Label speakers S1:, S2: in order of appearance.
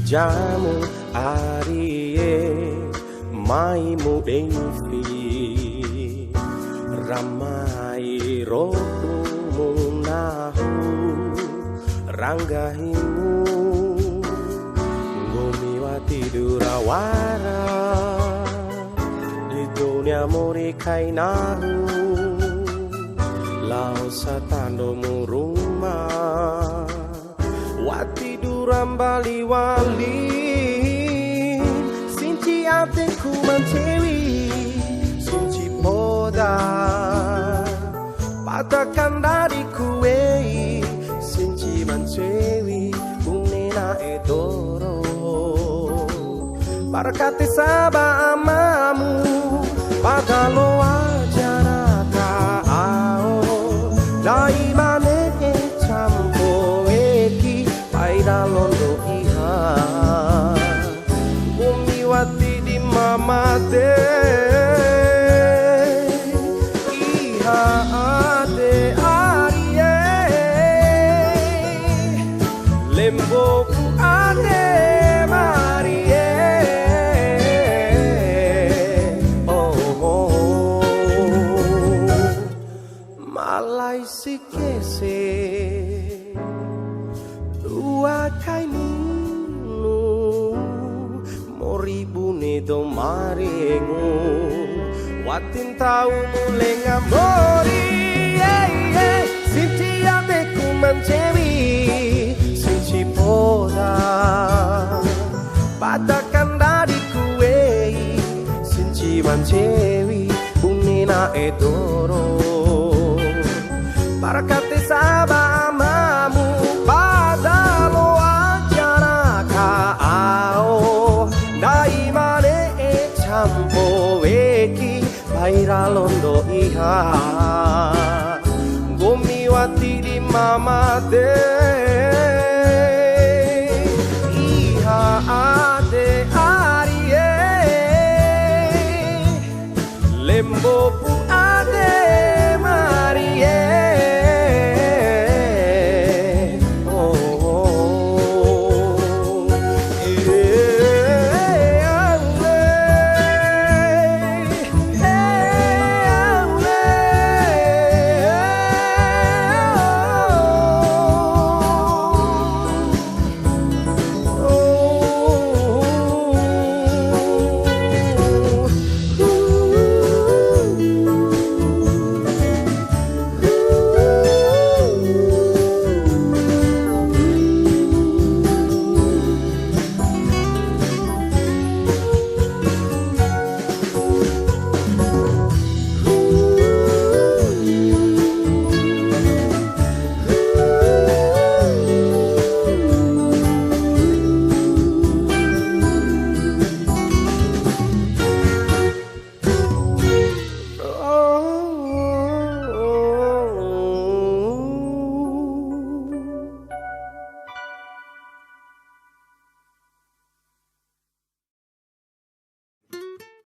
S1: jamu arie mai mu devi ramai rodu munahu ranggahimu gomiwati durawara di dunia muri kainahu lau satando rumah wati duram bali wali sinci ateku mancewi sinci poda patakan dari kue sinci mancewi bunena edoro barakati saba amamu padalo ajana ka ao daimane campo eki paida londo iha gumiwati di mamate iha ade arie lembo ade marie malai sikese dua kainu moribune do marengu watin tau mulai ngamori sinci ateku mancewi sinci poda patakan dari kue sinci mancewi bunina edoro barakati saba amamu padalo ajana ka ao daimane campo eki paira londo iha gomiwati di mamate